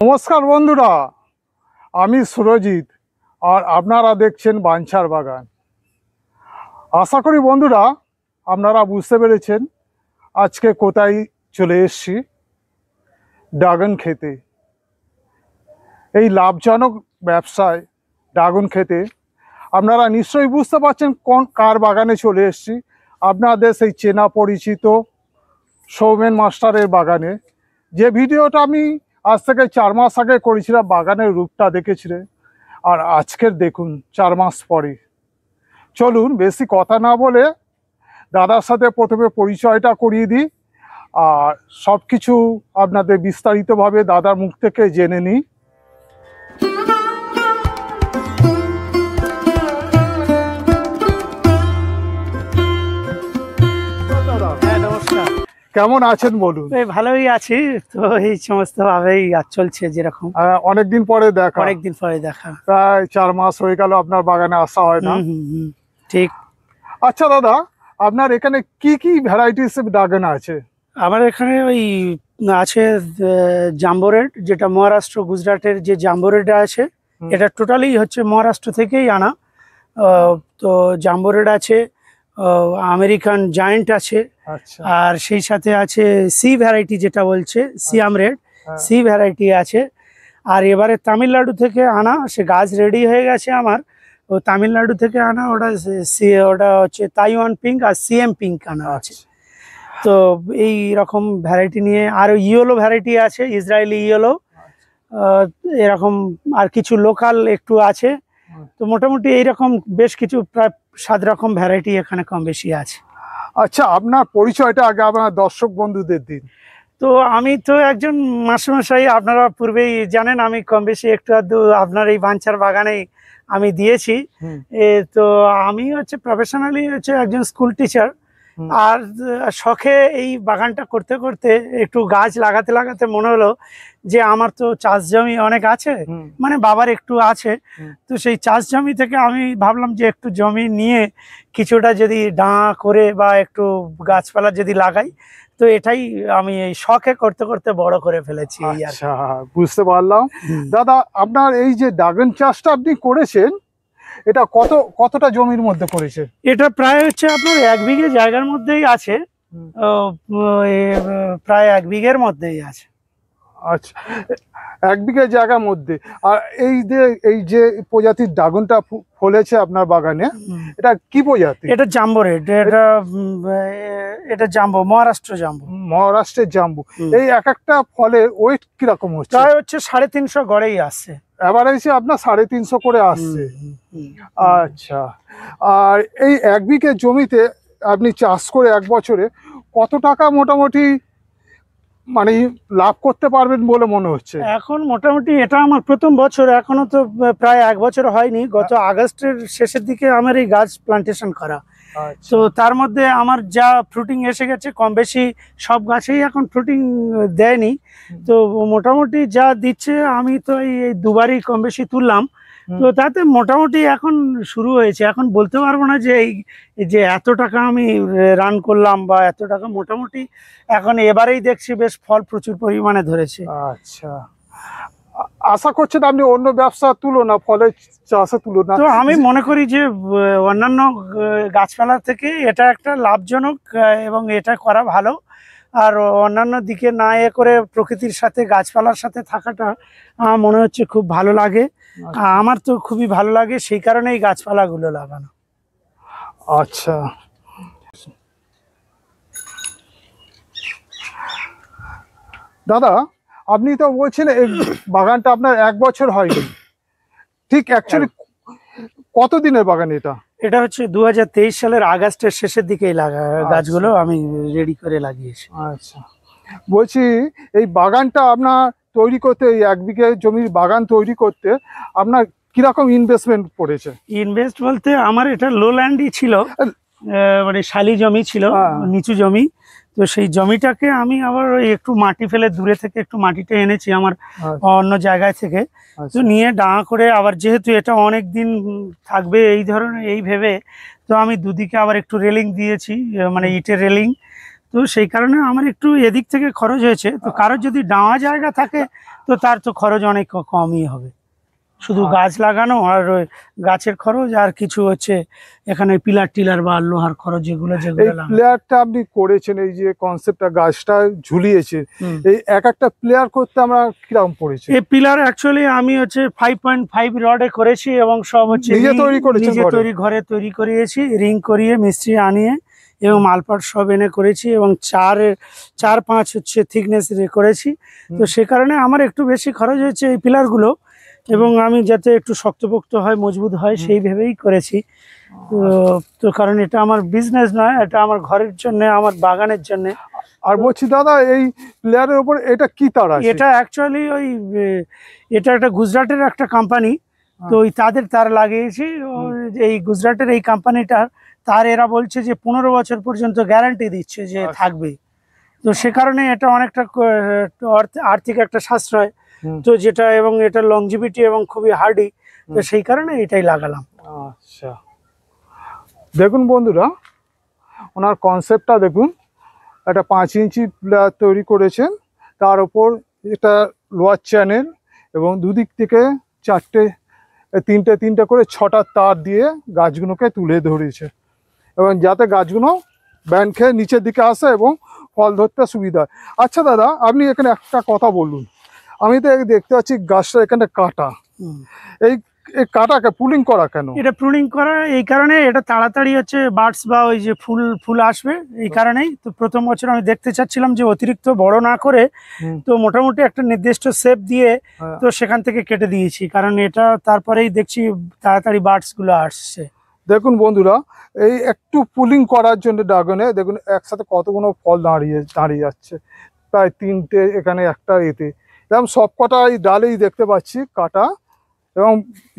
নমস্কার বন্ধুরা, আমি সুরজিৎ আর আপনারা দেখছেন বাঞ্ছার বাগান। আশা করি বন্ধুরা আপনারা বুঝতে পেরেছেন আজকে কোথায় চলে এসেছি। ড্রাগন খেতে, এই লাভজনক ব্যবসায় ড্রাগন খেতে আপনারা নিশ্চয়ই বুঝতে পারছেন কার বাগানে চলে এসেছি। আপনাদের সেই চেনা পরিচিত সৌমেন মাস্টারের বাগানে। যে ভিডিওটা আমি আজ থেকে 4 মাস আগে করেছিলাম, বাগানের রূপটা দেখেছিলেন, আর আজকের দেখুন 4 মাস পরে। চলুন বেশি কথা না বলে দাদার সাথে প্রথমে পরিচয়টা করিয়ে দিই, আর সব কিছু আপনাদের বিস্তারিতভাবে দাদার মুখ থেকে জেনে নিই। কেমন আছেন বলুন? ভালোই আছি তো, এই সমস্ত ভাবেই চলছে যেরকম। অনেকদিন পরে দেখা। প্রায় 4 মাস হয়ে গেল আপনার বাগানে আসা হয় না। ঠিক। আচ্ছা দাদা, আপনার এখানে কি কি ভ্যারাইটিস ড্রাগন আছে? আমার এখানে ওই আছে জাম্বো রেড, যেটা মহারাষ্ট্র গুজরাটের যে জাম্বো রেড আছে, এটা টোটালি হচ্ছে মহারাষ্ট্র থেকেই আনা। তো জাম্বো রেড আছে, আমেরিকান জায়েন্ট আছে, আর সেই সাথে আছে সি ভ্যারাইটি যেটা বলছে সিয়াম রেড, সি ভ্যারাইটি আছে। আর এবারে তামিলনাড়ু থেকে আনা, সে গাছ রেডি হয়ে গেছে আমার, ও তামিলনাড়ু থেকে আনা, ওটা হচ্ছে তাইওয়ান পিঙ্ক আর সিএম পিঙ্ক আনা আছে। তো এই রকম ভ্যারাইটি নিয়ে, আর ইয়েলো ভ্যারাইটি আছে, ইসরায়েলি ইয়েলো, এরকম আর কিছু লোকাল একটু আছে। তো মোটামুটি এইরকম বেশ কিছু প্রায় 7 রকম ভ্যারাইটি এখানে কম বেশি আছে। আচ্ছা, আপনার পরিচয়টা আগে আপনার দর্শক বন্ধুদের দিন। তো আমি তো একজন মাস্টারমশাই, আপনারা পূর্বেই জানেন, আমি কম বেশি একটু আধটু আপনার এই বাঞ্ছার বাগানেই আমি দিয়েছি। তো আমি হচ্ছে প্রফেশনালি হচ্ছে একজন স্কুল টিচার, আর শখে এই বাগানটা করতে করতে একটু গাছ লাগাতে লাগাতে মনে হলো যে আমার তো চাষ জমি অনেক আছে, মানে বাবার একটু আছে, তো সেই চাষ জমি থেকে আমি ভাবলাম যে একটু জমি নিয়ে কিছুটা যদি ডাঁ করে বা একটু গাছপালা যদি লাগাই, তো এটাই আমি এই শখে করতে করতে বড় করে ফেলেছি। আচ্ছা, বুঝতে পারলাম। দাদা, আপনার এই যে ড্রাগন চাষটা আপনি করেছেন, এটা কতটা জমির মধ্যে করেছে? এটা প্রায় হচ্ছে আপনার 1 বিঘে জায়গার মধ্যেই আছে, প্রায় 1 বিঘের মধ্যেই আছে। আচ্ছা, 1 বিঘে জায়গার মধ্যে। আর এই যে প্রজাতির ড্রাগনটা ফলেছে আপনার বাগানে, এটা কি প্রজাতি? এটা জাম্বো রেড, এটা জাম্বো, মহারাষ্ট্রের জাম্বো। এই এক একটা ফলের ওয়েট কিরকম হচ্ছে? প্রায় হচ্ছে 350 গড়েই আসছে, এভারেজে আপনার 350 করে আসছে। আচ্ছা, আর এই 1 বিঘে জমিতে আপনি চাষ করে 1 বছরে কত টাকা মোটামুটি মানে লাভ করতে পারবেন বলে মনে হচ্ছে? এখন মোটামুটি এটা আমার প্রথম বছর, এখনো তো প্রায় 1 বছর হয়নি। গত আগস্টের শেষের দিকে আমার এই গাছ প্লান্টেশন করা। তো তার মধ্যে আমার যা ফ্রুটিং এসে গেছে, কম বেশি সব গাছেই এখন ফ্রুটিং দেয়নি। তো মোটামুটি যা দিচ্ছে, আমি তো এই 2বারই কম বেশি তুললাম, তো তাতে মোটামুটি এখন শুরু হয়েছে। এখন বলতে পারবো না যে এই যে এত টাকা আমি রান করলাম বা এত টাকা, মোটামুটি এখন এবারেই দেখছি বেশ ফল প্রচুর পরিমাণে ধরেছে। আচ্ছা, আশা করছেন আপনি অন্য ব্যবসা তুলনা, ফলের চাষে তুলনা? তো আমি মনে করি যে অন্যান্য গাছপালা থেকে এটা একটা লাভজনক, এবং এটা করা ভালো। আর অন্যান্য দিকে না করে প্রকৃতির সাথে গাছপালার সাথে থাকাটা আমার মনে হচ্ছে খুব ভালো লাগে। আমার তো খুবই ভালো লাগে, সেই কারণে এই গাছপালাগুলো লাগানো। আচ্ছা, দাদা আপনি তো বলছেন এই বাগানটা আপনার 1 বছর হয়নি, ঠিক অ্যাকচুয়ালি কতদিনের বাগান এটা? এটা হচ্ছে 2023 সালের আগস্টের শেষের দিকেই গাছগুলো আমি রেডি করে লাগিয়েছি। আচ্ছা, বলছি এই বাগানটা আপনার তৈরি করতে, এই 1 বিঘে জমির বাগান তৈরি করতে আপনার কিরকম ইনভেস্টমেন্ট পড়েছে? ইনভেস্ট বলতে আমার এটা লো ল্যান্ডই ছিল, মানে শালি জমি ছিল, নিচু জমি। তো সেই জমিটাকে আমি আবার একটু মাটি ফেলে দূরে থেকে একটু মাটিটা এনেছি আমার অন্য জায়গায় থেকে, তো নিয়ে ডাঙা করে, আবার যেহেতু এটা অনেক দিন থাকবে এই ধরনের এই ভেবে, তো আমি দুদিকে আবার একটু রেলিং দিয়েছি, মানে ইটের রেলিং। তো সেই কারণে আমার একটু এদিক থেকে খরচ হয়েছে। তো কারোর যদি ডাঙা জায়গা থাকে তো তার তো খরচ অনেক কমই হবে, শুধু গাছ লাগানো আর ওই গাছের খরচ আর কিছু হচ্ছে এখানে পিলার টিলার বা লোহার খরচ যেগুলো এই লাগানো। প্লেয়ারটা আপনি করেছেন, এই যে কনসেপ্টটা গাছটা ঝুলিয়েছে, হুম। এই এক একটা প্লেয়ার করতে আমরা কিরকম পড়েছে? এই পিলার অ্যাকচুয়ালি আমি হচ্ছে 5.5 রডে করেছি এবং সব হচ্ছে নিজে তৈরি করেছেন নিজে ঘরে? ঘরে তৈরি করিয়েছি, রিং করিয়ে মিস্ত্রি আনিয়ে এবং মালপাট সব এনে করেছি এবং 4.5 হচ্ছে থিকনেস করেছি। তো সে কারণে আমার একটু বেশি খরচ হয়েছে এই পিলারগুলো, এবং আমি যাতে একটু শক্তপোক্ত হয়, মজবুত হয়, সেই ভেবেই করেছি। তো কারণ এটা আমার বিজনেস নয়, এটা আমার ঘরের জন্য, আমার বাগানের জন্য। আর বলছি দাদা, এই প্লেয়ারের উপর এটা কি তার আছে? এটা অ্যাকচুয়ালি ওই এটা একটা গুজরাটের একটা কোম্পানি, তো ওই তাদের তার লাগিয়েছি। এই গুজরাটের এই কোম্পানিটার তার এরা বলছে যে 15 বছর পর্যন্ত গ্যারান্টি দিচ্ছে যে থাকবে। তো সে কারণে এটা অনেকটা আর্থিক একটা সাশ্রয়, তো যেটা, এবং এটা লংজিভিটি এবং খুবই হার্ডি, তো সেই কারণে এটাই লাগালাম। আচ্ছা, দেখুন বন্ধুরা, ওনার কনসেপ্টটা দেখুন। একটা 5 ইঞ্চি প্লেয়ার তৈরি করেছেন, তার ওপর এটা লোয়ার চ্যানেল এবং দুদিক থেকে তিনটে করে 6টা তার দিয়ে গাছগুলোকে তুলে ধরেছে, এবং যাতে গাছগুলো ব্যান্ড খেয়ে নিচের দিকে আসে এবং ফল ধরতে সুবিধা হয়। আচ্ছা দাদা, আপনি এখানে একটা কথা বলুন। আমি তো দেখতে পাচ্ছি গাছটা এখানে কাটা, এই কাটাকে পুলিং করা কেন? এটা প্রুনিং করা এই কারণে, এটা তাড়াতাড়ি হচ্ছে বার্ডস বা ওই যে ফুল আসবে, এই কারণেই। তো প্রথম বছর আমি দেখতে চাচ্ছিলাম যে অতিরিক্ত বড় না করে, তো মোটামুটি একটা নির্দিষ্ট শেপ দিয়ে তো সেখান থেকে কেটে দিয়েছি, কারণ এটা তারপরেই দেখছি তাড়াতাড়ি বার্ডস গুলো আসছে। দেখুন বন্ধুরা, এই একটু পুলিং করার জন্য ড্রাগনে দেখুন একসাথে কতগুলো ফল দাঁড়িয়ে যাচ্ছে, প্রায় 3টে এখানে, একটা এতে, এরকম সব কটা এই ডালেই দেখতে পাচ্ছি কাটা, এবং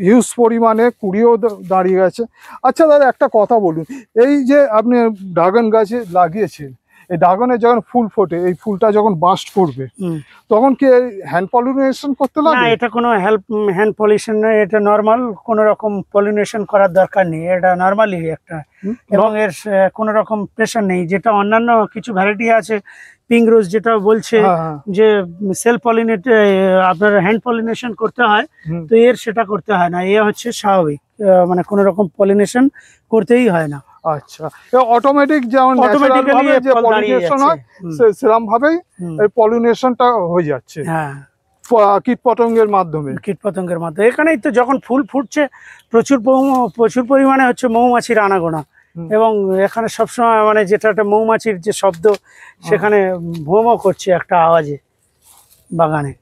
হিউজ পরিমাণে কুড়িও দাঁড়িয়ে গেছে। আচ্ছা দাদা, একটা কথা বলুন, এই যে আপনি ড্রাগন গাছে লাগিয়েছেন, এই ড্রাগনে যখন ফুল ফোটে, এই ফুলটা যখন বাস্ট করবে, তখন কি হ্যান্ড পলিনেশন করতে লাগে? না, এটা কোনো হ্যান্ড পলিনেশন নয়, এটা নর্মাল, কোনো রকম পলিনেশন করার দরকার নেই, এটা নর্মালি একটা, এবং এর কোনো রকম প্রেশার নেই। যেটা অন্যান্য কিছু ভ্যারাইটি আছে, পিঙ্ক রোজ যেটা বলছে যে সেলফ পলিনেট, আপনার হ্যান্ড পলিনেশন করতে হয়, তো এর সেটা করতে হয় না, এ হচ্ছে স্বাভাবিক, মানে কোনো রকম পলিনেশন করতেই হয় না। আচ্ছা, অটোমেটিক যেমন অটোমেটিক্যালি যে পলিনেশন হয় সেরকম ভাবেই এই পলিনেশনটা হয়ে যাচ্ছে। হ্যাঁ, কীটপতঙ্গের মাধ্যমে। এখানেই তো যখন ফুল ফুটছে প্রচুর পরিমাণে হচ্ছে মৌমাছির আনাগোনা, এবং এখানে সবসময় মানে যেটা একটা মৌমাছির যে শব্দ, সেখানে ভোমও করছে একটা আওয়াজে বাগানে।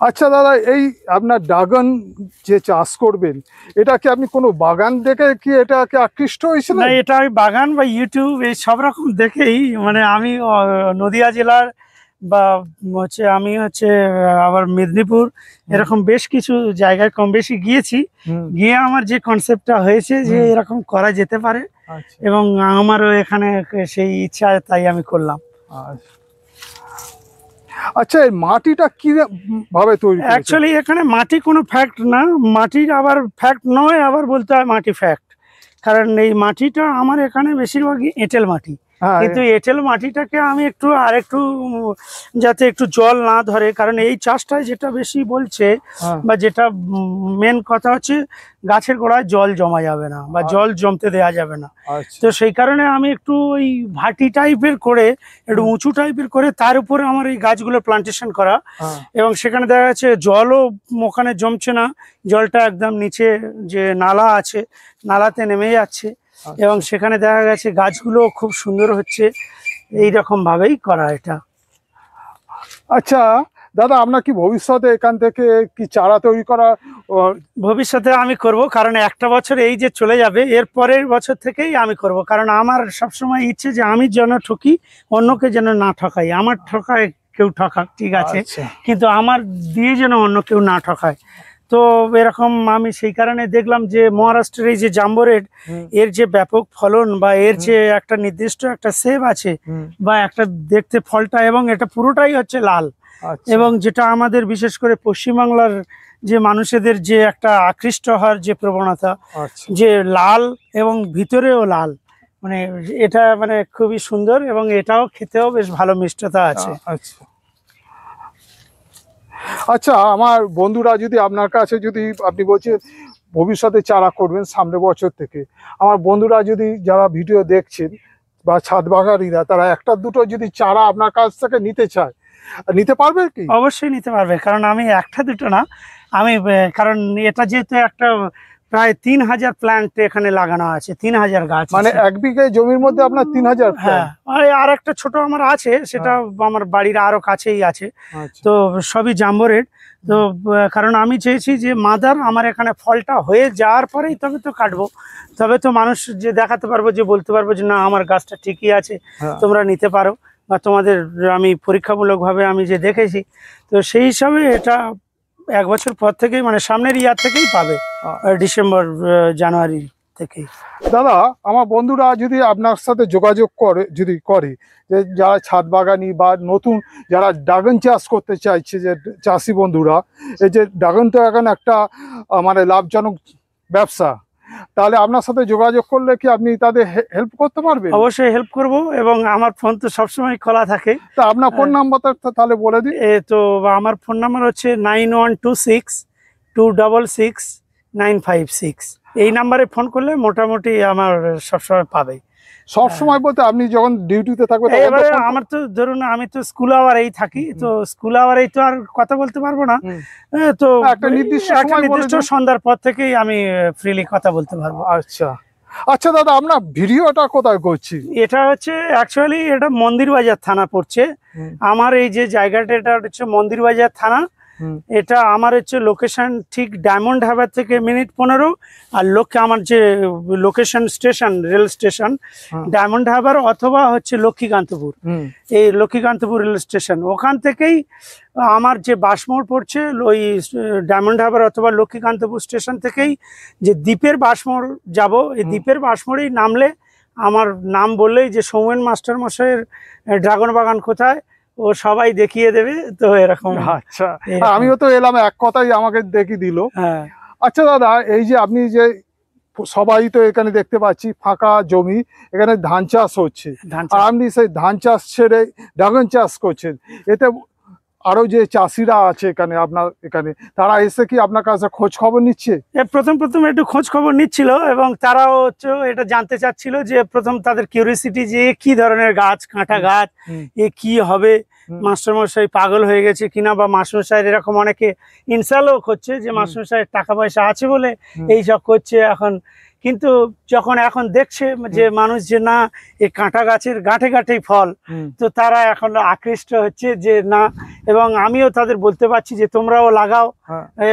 আচ্ছা দাদা, এই আপনার ড্রাগন যে চাষ করবেন, এটা কি আপনি কোনো বাগান দেখে কি এটাকে আকৃষ্ট হয়েছিল? না, এটা আমি বাগান বা ইউটিউব এই সব রকম দেখেই, মানে আমি নদিয়া জেলার বা হচ্ছে আমি হচ্ছে আবার মেদিনীপুর, এরকম বেশ কিছু জায়গায় কম বেশি গিয়েছি, গিয়ে আমার যে কনসেপ্টটা হয়েছে যে এরকম করা যেতে পারে, এবং আমারও এখানে সেই ইচ্ছা, তাই আমি করলাম। আচ্ছা, এই মাটিটা কি ভাবে তৈরি? অ্যাকচুয়ালি এখানে মাটি কোনো ফ্যাক্ট না, মাটির আবার ফ্যাক্ট নয়, আবার বলতে হয় মাটি ফ্যাক্ট, কারণ এই মাটিটা আমার এখানে বেশিরভাগই এঁটেল মাটি, কিন্তু এঁটেল মাটিটাকে আমি আরেকটু যাতে একটু জল না ধরে, কারণ এই চাষটায় যেটা বেশি বলছে বা যেটা মেন কথা হচ্ছে, গাছের গোড়ায় জল জমা যাবে না বা জল জমতে দেওয়া যাবে না। তো সেই কারণে আমি একটু ওই ভাটি টাইপের করে, একটু উঁচু টাইপের করে, তার উপরে আমার এই গাছগুলো প্লান্টেশন করা, এবং সেখানে দেখা যাচ্ছে জলও ওখানে জমছে না, জলটা একদম নিচে যে নালা আছে, নালাতে নেমে যাচ্ছে, এবং সেখানে দেখা গেছে গাছগুলো খুব সুন্দর হচ্ছে, এইরকম ভাবেই করা এটা। আচ্ছা দাদা, আপনার কি ভবিষ্যতে এখান থেকে কি চারা তৈরি করা? ভবিষ্যতে আমি করব, কারণ একটা বছর এই যে চলে যাবে, এর পরের বছর থেকেই আমি করব, কারণ আমার সবসময় ইচ্ছে যে আমি যেন ঠকি, অন্যকে যেন না ঠকাই। আমার ঠকায় কেউ ঠকাক, ঠিক আছে, কিন্তু আমার দিয়ে যেন অন্য কেউ না ঠকায়। তো এরকম আমি সেই কারণে দেখলাম যে মহারাষ্ট্রের এই যে জাম্বো রেড, এর যে ব্যাপক ফলন বা এর যে একটা নির্দিষ্ট একটা সেভ আছে, বা একটা দেখতে ফলটা, এবং এটা পুরোটাই হচ্ছে লাল, এবং যেটা আমাদের বিশেষ করে পশ্চিমবাংলার যে মানুষদের যে একটা আকৃষ্ট হওয়ার যে প্রবণতা, যে লাল এবং ভিতরেও লাল, মানে এটা মানে খুবই সুন্দর, এবং এটাও খেতেও বেশ ভালো মিষ্টতা আছে। আচ্ছা, আমার বন্ধুরা যদি আপনার কাছে যদি আপনি বলছেন ভবিষ্যতে চারা করবেন সামনের বছর থেকে, আমার বন্ধুরা যদি যারা ভিডিও দেখছেন বা ছাদ বাগানিরা তারা একটা দুটো যদি চারা আপনার কাছ থেকে নিতে চায়, নিতে পারবে কি? অবশ্যই নিতে পারবে, কারণ আমি একটা দুটো না, আমি কারণ এটা যেহেতু একটা প্রায় 3000 প্ল্যান্ট এখানে লাগানো আছে, 3000 গাছ মানে আছে। 1 বিঘে জমির মধ্যে আপনার 3000 হ্যাঁ, আর একটা ছোট আমার আছে, সেটা আমার বাড়ির আরো কাছেই আছে। আচ্ছা। তো সবই জাম্বো রেড। তো কারণ আমি চেয়েছি যে মাদার আমার এখানে ফলটা হয়ে যাওয়ার পরেই তবে তো কাটবো, তবে তো মানুষ যে দেখাতে পারবো, যে বলতে পারবো যে না আমার গাছটা ঠিকই আছে, হ্যাঁ। তোমরা নিতে পারো, বা তোমাদের আমি পরীক্ষামূলকভাবে আমি যে দেখেছি, তো সেই হিসাবে এটা 1 বছর পর থেকেই, মানে সামনের ইয়ার থেকেই পাবে, ডিসেম্বর জানুয়ারি থেকেই। দাদা, আমার বন্ধুরা যদি আপনার সাথে যোগাযোগ করে যে যারা ছাদ বাগানি বা নতুন যারা ড্রাগন চাষ করতে চাইছে, যে চাষি বন্ধুরা, এই যে ড্রাগন তো এখন একটা মানে লাভজনক ব্যবসা, তাহলে আপনার সাথে যোগাযোগ করলে কি আপনি তাদের হেল্প করতে পারবেন? অবশ্যই হেল্প করব, এবং আমার ফোন তো সবসময় খোলা থাকে। তা আপনার ফোন নাম্বারটা তাহলে বলে দিন। তো আমার ফোন নাম্বার হচ্ছে 9126266956। এই নাম্বারে ফোন করলে মোটামুটি আমার সবসময় পাবে। সব সময় বলতে আপনি যখন ডিউটিতে থাকবেন তখন তো এবারে ফোন- আমার তো ধরুন আমি তো স্কুল আওয়ারেই থাকি, তো স্কুল আওয়ারেই তো আর কথা বলতে পারবো না। হুম। তো একটা নির্দিষ্ট একটা সময় বলে নির্দিষ্ট দিন। সন্ধ্যার পর থেকেই আমি ফ্রিলি কথা বলতে পারবো। আচ্ছা আচ্ছা দাদা, আপনার ভিডিওটা কোথায় করছি? এটা হচ্ছে অ্যাকচুয়ালি এটা মন্দির বাজার থানা পড়ছে। হুম। আমার এই যে জায়গাটা, এটা হচ্ছে মন্দির বাজার থানা। হুম। এটা আমার হচ্ছে লোকেশন ঠিক ডায়মন্ড হারবার থেকে মিনিট 15, আর আমার যে লোকেশন স্টেশন, রেল স্টেশন হ্যাঁ। ডায়মন্ড হারবার অথবা হচ্ছে লক্ষ্মীকান্তপুর, হুম। এই লক্ষ্মীকান্তপুর রেল স্টেশন, ওখান থেকেই আমার যে বাসমোড় পড়ছে ওই ডায়মন্ড হারবার অথবা লক্ষ্মীকান্তপুর স্টেশন থেকেই যে দ্বীপের বাসমোড় যাব, এই দ্বীপের বাসমোড়েই নামলে আমার নাম বললেই যে সৌমেন মাস্টার মশাইয়ের ড্রাগন বাগান কোথায়, ও সবাই দেখিয়ে দেবে। তো এরকম। আচ্ছা, এরকম। আমিও তো এলাম, এক কথাই আমাকে দেখিয়ে দিল। হ্যাঁ। আচ্ছা দাদা, এই যে আপনি যে সবাই তো এখানে দেখতে পাচ্ছি ফাঁকা জমি, এখানে ধান চাষ হচ্ছে, ধান আর চাষ। আপনি সেই ধান চাষ ছেড়ে ড্রাগন চাষ করছেন, এতে আরো যে চাষিরা আছে এখানে আপনার এখানে, তারা এসে কি আপনার কাছে খোঁজ খবর নিচ্ছে? প্রথম একটু খোঁজ খবর নিচ্ছিল, এবং তারাও হচ্ছে এটা জানতে চাচ্ছিল যে প্রথম তাদের কিউরিয়াসিটি যে কি ধরনের গাছ, কাঁটা গাছ, এ কি হবে, মাস্টারমশাই পাগল হয়ে গেছে কিনা, বা মাস্টারমশাইয়ের এরকম অনেকে ইনসালও করছে যে মাস্টারমশাইয়ের টাকা পয়সা আছে বলে এইসব করছে এখন। কিন্তু যখন এখন দেখছে যে মানুষ যে না এই কাঁটা গাছের গাঁঠে গাঁঠেই ফল, তো তারা এখন আকৃষ্ট হচ্ছে যে না, এবং আমিও তাদের বলতে পারছি যে তোমরাও লাগাও,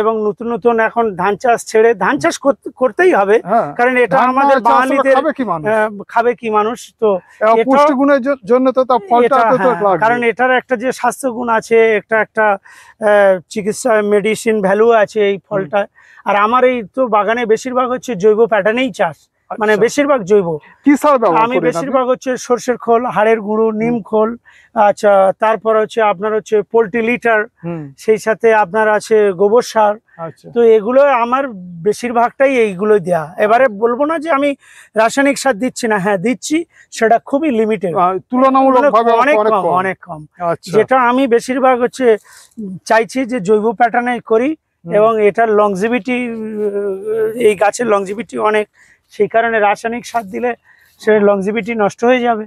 এবং নতুন নতুন এখন ধান চাষ ছেড়ে ধান চাষ করতেই হবে, কারণ এটা আমাদের বাঙালিদের খাবে কি মানুষ, তো পুষ্টিগুণের জন্য তো তার ফলটা তো লাগবে, কারণ এটার একটা যে স্বাস্থ্য গুণ আছে, একটা চিকিৎসা মেডিসিন ভ্যালু আছে এই ফলটা। আর আমার এই তো বাগানে বেশিরভাগ হচ্ছে জৈব প্যাটার্নেই চাষ, মানে বেশিরভাগ জৈব। কি সার ব্যবহার আমি করেন? বেশিরভাগ হচ্ছে সর্ষের খোল, হাড়ের গুঁড়ো, নিম খোল, আচ্ছা, তারপর হচ্ছে আপনার হচ্ছে পোল্ট্রি লিটার, সেই সাথে আপনার আছে গোবর সার। তো এগুলো আমার বেশিরভাগটাই এইগুলো দেয়া। এবারে বলবো না যে আমি রাসায়নিক সার দিচ্ছি না, হ্যাঁ দিচ্ছি, সেটা খুবই লিমিটেড, তুলনামূলকভাবে অনেক কম। যেটা আমি বেশিরভাগ হচ্ছে চাইছি যে জৈব প্যাটার্নে করি, এবং এটার লংজিভিটি, এই গাছের লংজিভিটি অনেক, সেই কারণে রাসায়নিক সার দিলে সে লংজিভিটি নষ্ট হয়ে যাবে।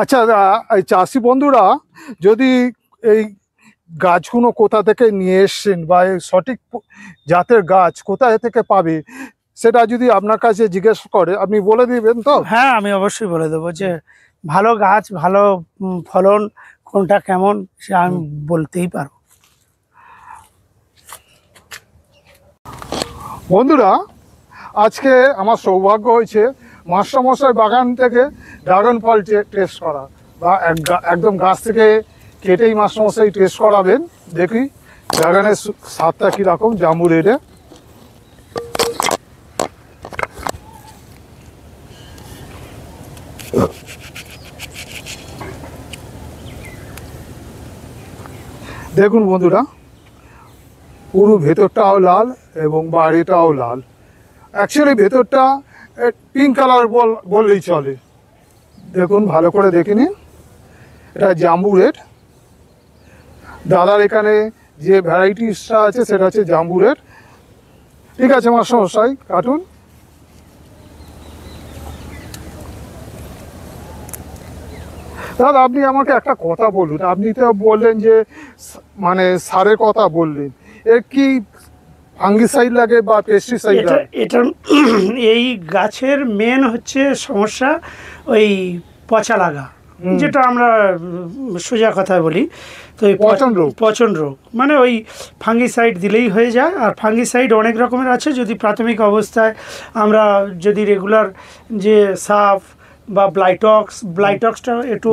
আচ্ছা, এই চাষি বন্ধুরা যদি এই গাছগুলো কোথা থেকে নিয়ে এসছেন বা এই সঠিক জাতের গাছ কোথা থেকে পাবে, সেটা যদি আপনার কাছে জিজ্ঞেস করে আপনি বলে দিবেন তো? হ্যাঁ, আমি অবশ্যই বলে দেবো যে ভালো গাছ, ভালো ফলন কোনটা কেমন, সে আমি বলতেই পারবো। বন্ধুরা, আজকে আমার সৌভাগ্য হয়েছে মাস্টারমশাই বাগান থেকে ড্রাগন ফল টেস্ট করা, বা একদম গাছ থেকে কেটেই মাস্টারমশাই টেস্ট করাবেন। দেখি ড্রাগনের স্বাদটা কীরকম জাম্বো রেডে। দেখুন বন্ধুরা, পুরো ভেতরটাও লাল এবং বাইরেটাও লাল। অ্যাকচুয়ালি ভেতরটা পিঙ্ক কালার বললেই চলে। দেখুন ভালো করে দেখে নিন, এটা জাম্বো রেড। দাদার এখানে যে ভ্যারাইটিসটা আছে সেটা হচ্ছে জাম্বুরের। ঠিক আছে মাস্টারমশাই, কাটুন। দাদা আপনি আমাকে একটা কথা বলুন, আপনি তো বললেন যে মানে সারের কথা বললেন, এর কি ফাঙ্গিসাইড লাগে বা পেস্টিসাইড এটা লাগে? এটা এই গাছের মেন হচ্ছে সমস্যা ওই পচা লাগা, যেটা আমরা সোজা কথা বলি। তো এই পচন রোগ। পচন রোগ মানে ওই ফাঙ্গিসাইড দিলেই হয়ে যায়। আর ফাঙ্গিসাইড অনেক রকমের আছে। যদি প্রাথমিক অবস্থায় আমরা যদি রেগুলার যে সাফ বা ব্লাইটক্সটা একটু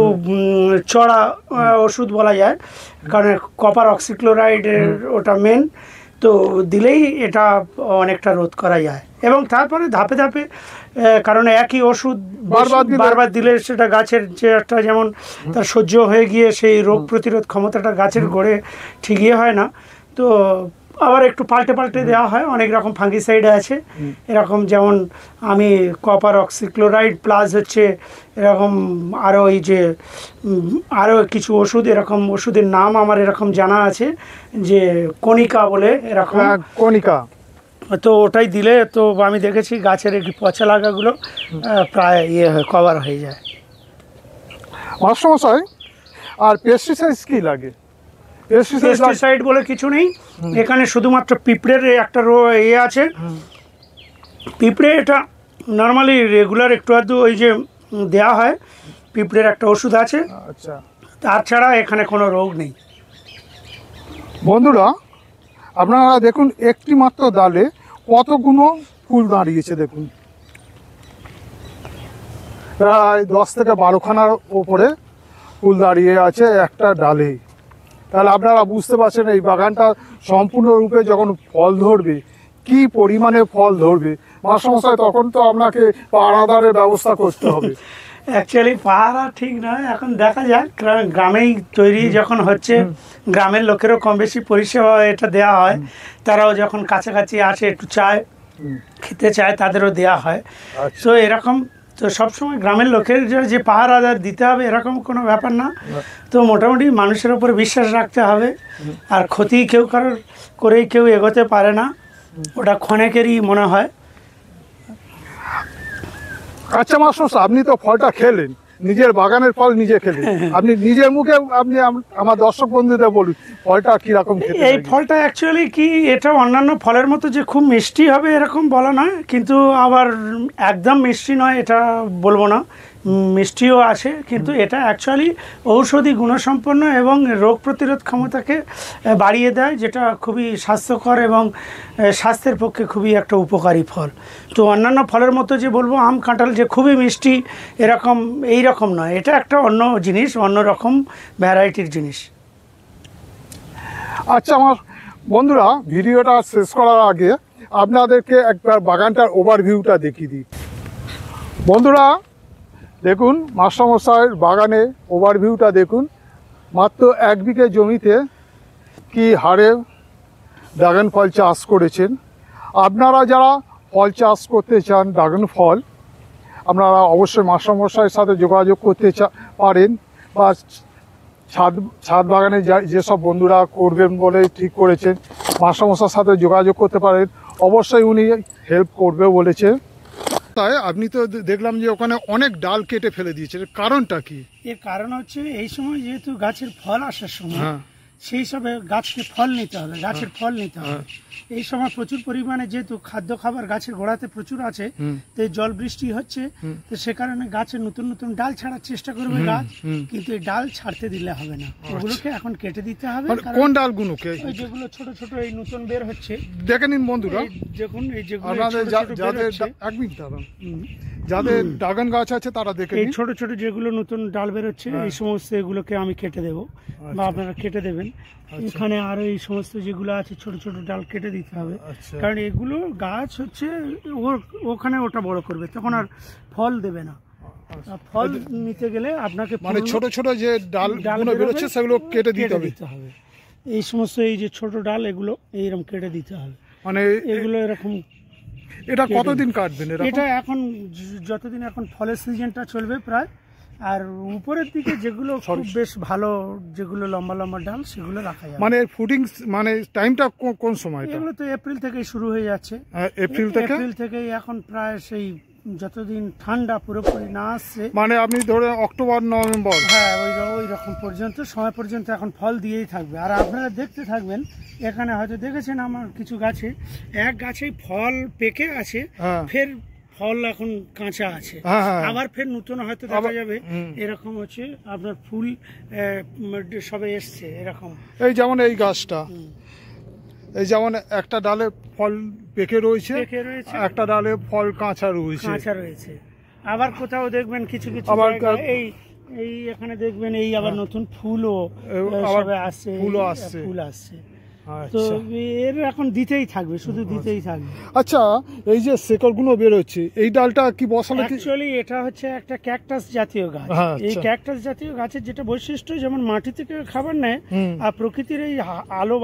চড়া ওষুধ বলা যায়, কারণ কপার অক্সিক্লোরাইডের ওটা মেন। তো দিলেই এটা অনেকটা রোধ করা যায়। এবং তারপরে ধাপে ধাপে, কারণ একই ওষুধ বারবার দিলে সেটা গাছের যে একটা যেমন তার সহ্য হয়ে গিয়ে সেই রোগ প্রতিরোধ ক্ষমতাটা গাছের গড়ে ঠিকই হয় না। তো আবার একটু পাল্টে দেওয়া হয়। অনেক রকম ফাঙ্গিসাইড আছে এরকম, যেমন আমি কপার অক্সিক্লোরাইড প্লাস হচ্ছে এরকম আরও এই যে আরও কিছু ওষুধ, এরকম ওষুধের নাম আমার এরকম জানা আছে যে কণিকা বলে এরকম। কণিকা। তো ওটাই দিলে তো আমি দেখেছি গাছের এই পচা লাগাগুলো প্রায় কভার হয়ে যায়। মাস্টারমশাই আর পেস্টিসাইড কি লাগে? পেস্টিসাইড বলে কিছু নেই এখানে, শুধুমাত্র পিঁপড়ের একটা আছে। পিঁপড়ে এটা নর্মালি রেগুলার একটু আধটু ওই যে দেওয়া হয়, পিঁপড়ের একটা ওষুধ আছে। আচ্ছা, তাছাড়া এখানে কোনো রোগ নেই। বন্ধুরা আপনারা দেখুন একটি মাত্র ডালে কতগুলো ফুল দাঁড়িয়েছে। দেখুন প্রায় 10 থেকে 12খানার ওপরে ফুল দাঁড়িয়ে আছে একটা ডালে। তাহলে আপনারা বুঝতে পারছেন এই বাগানটা সম্পূর্ণরূপে যখন ফল ধরবে কি পরিমাণে ফল ধরবে। মাস্টারমশাই তখন তো আপনাকে পাহারাদারের ব্যবস্থা করতে হবে। অ্যাকচুয়ালি পাহারা ঠিক নয়, এখন দেখা যাক। কারণ গ্রামেই তৈরি যখন হচ্ছে, গ্রামের লোকেরও কম বেশি পরিষেবা এটা দেওয়া হয়। তারাও যখন কাছাকাছি আসে একটু চায়, খেতে চায়, তাদেরও দেওয়া হয়। তো এরকম তো সবসময় গ্রামের লোকের যে পাহারাদার দিতে হবে এরকম কোনো ব্যাপার না। তো মোটামুটি মানুষের উপর বিশ্বাস রাখতে হবে। আর ক্ষতি কেউ কারোর করেই কেউ এগোতে পারে না, ওটা ক্ষণেকেরই মনে হয়। আচ্ছা মাস্টারমশাই আপনি তো ফলটা খেলেন, নিজের বাগানের ফল নিজে খেলেন, আপনি নিজের মুখে আপনি আমার দর্শক বন্ধুদের বলুন ফলটা কিরকম খেতে? এই ফলটা অ্যাকচুয়ালি কি, এটা অন্যান্য ফলের মতো যে খুব মিষ্টি হবে এরকম বলা নয়, কিন্তু আবার একদম মিষ্টি নয় এটা বলবো না, মিষ্টিও আছে। কিন্তু এটা অ্যাকচুয়ালি ঔষধি গুণসম্পন্ন এবং রোগ প্রতিরোধ ক্ষমতাকে বাড়িয়ে দেয়, যেটা খুবই স্বাস্থ্যকর এবং স্বাস্থ্যের পক্ষে খুবই একটা উপকারী ফল। তো অন্যান্য ফলের মতো যে বলবো আম কাঁঠাল যে খুবই মিষ্টি এরকম এই রকম নয়, এটা একটা অন্য জিনিস, অন্য রকম ভ্যারাইটির জিনিস। আচ্ছা আমার বন্ধুরা ভিডিওটা শেষ করার আগে আপনাদেরকে একবার বাগানটার ওভারভিউটা দেখিয়ে দিই। বন্ধুরা দেখুন মাস্টারমশাইয়ের বাগানে ওভারভিউটা দেখুন। মাত্র 1 বিঘে জমিতে কি হারে ড্রাগন ফল চাষ করেছেন। আপনারা যারা ফল চাষ করতে চান ড্রাগন ফল, আপনারা অবশ্যই মাস্টারমশাইয়ের সাথে যোগাযোগ করতে পারেন, বা ছাদ বাগানে যেসব বন্ধুরা করবেন বলে ঠিক করেছেন মাস্টারমশাইয়ের সাথে যোগাযোগ করতে পারেন, অবশ্যই উনি হেল্প করবে বলেছে। তাই আপনি তো দেখলাম যে ওখানে অনেক ডাল কেটে ফেলে দিয়েছেন, কারণটা কি? এর কারণ হচ্ছে এই সময় যেহেতু গাছের ফল আসার সময়, সেই সবে গাছকে ফল নিতে হবে, গাছের ফল নিতে হবে। এই সময় প্রচুর পরিমাণে যেহেতু খাদ্য খাবার গাছের গোড়াতে প্রচুর আছে, তো জল বৃষ্টি হচ্ছে, তো সে কারণে গাছের নতুন নতুন ডাল ছাড়ার চেষ্টা করবে গাছ, কিন্তু এই ডাল ছাড়তে দিলে হবে না, ওগুলোকে এখন কেটে দিতে হবে। কোন ডালগুলোকে? যেগুলো ছোট ছোট এই নতুন বের হচ্ছে, দেখে নিন বন্ধুরা, দেখুন এই যেগুলো যাদের ড্রাগন গাছ আছে তারা দেখে এই ছোট ছোট যেগুলো নতুন ডাল বেরোচ্ছে, এই সমস্ত এগুলোকে আমি কেটে দেবো বা আপনারা কেটে দেবেন। এখানে আরো এই সমস্ত যেগুলো আছে ছোট ছোট ডাল কেটে দিতে হবে, কারণ এগুলো গাছ হচ্ছে ওখানে ওটা বড় করবে, তখন আর ফল দেবে না। ফল নিতে গেলে আপনাকে মানে ছোট ছোট যে ডালগুলো বেরোচ্ছে সেগুলো কেটে দিতে হবে। এই সমস্ত এই যে ছোট ডাল এগুলো এইরকম কেটে দিতে হবে। মানে এগুলো এরকম। এটা কতদিন কাটবেন? এটা এখন যতদিন এখন ফলের সিজনটা চলবে প্রায় আর উপরের দিকে যেগুলো খুব বেশ ভালো, যেগুলো লম্বা লম্বা ডাল, সেগুলো রাখা যাবে। মানে ফুডিং মানে টাইমটা কোন সময়টা? এগুলো তো এপ্রিল থেকেই শুরু হয়ে যাচ্ছে। এপ্রিল থেকেই এখন প্রায় সেই যতদিন ঠান্ডা পুরোপুরি না আসছে, মানে আপনি ধরে অক্টোবর নভেম্বর, হ্যাঁ ওই রকম পর্যন্ত সময় পর্যন্ত এখন ফল দিয়েই থাকবে। আর আপনারা দেখতে থাকবেন, এখানে হয়তো দেখেছেন আমার কিছু গাছে, এক গাছেই ফল পেকে আছে, ফের ফল এখন কাঁচা আছে, আবার ফের নতুন হয়তো দেখা যাবে এরকম হচ্ছে আপনার ফুল সবে এসছে এরকম। এই যেমন এই গাছটা, এই যেমন একটা ডালে ফল পেকে রয়েছে, একটা ডালে ফল কাঁচা রয়েছে। আবার কোথাও দেখবেন কিছু আবার এই এখানে দেখবেন এই আবার নতুন ফুলও আসছে, ফুল আসছে। তো এর এখন দিতেই থাকবে, শুধু দিতেই থাকবে। আচ্ছা, এই যে শেকড়গুলো বেরোচ্ছে, এই ডালটা কি বসালে? অ্যাকচুয়ালি এটা হচ্ছে একটা ক্যাকটাস জাতীয় গাছ। এই ক্যাকটাস জাতীয় গাছের যেটা বৈশিষ্ট্য, যেমন মাটি থেকে খাবার নেয়, আর প্রকৃতির এই আলো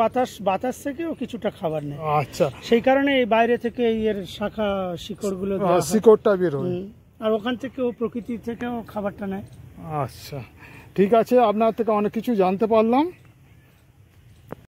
বাতাস থেকেও কিছুটা খাবার নেয়। আচ্ছা, সেই কারণে এই বাইরে থেকে এর শাখা শিকড়টা বেরোয়, আর ওখান থেকেও প্রকৃতি থেকেও খাবারটা নেয়। আচ্ছা, ঠিক আছে, আপনার থেকে অনেক কিছু জানতে পারলাম।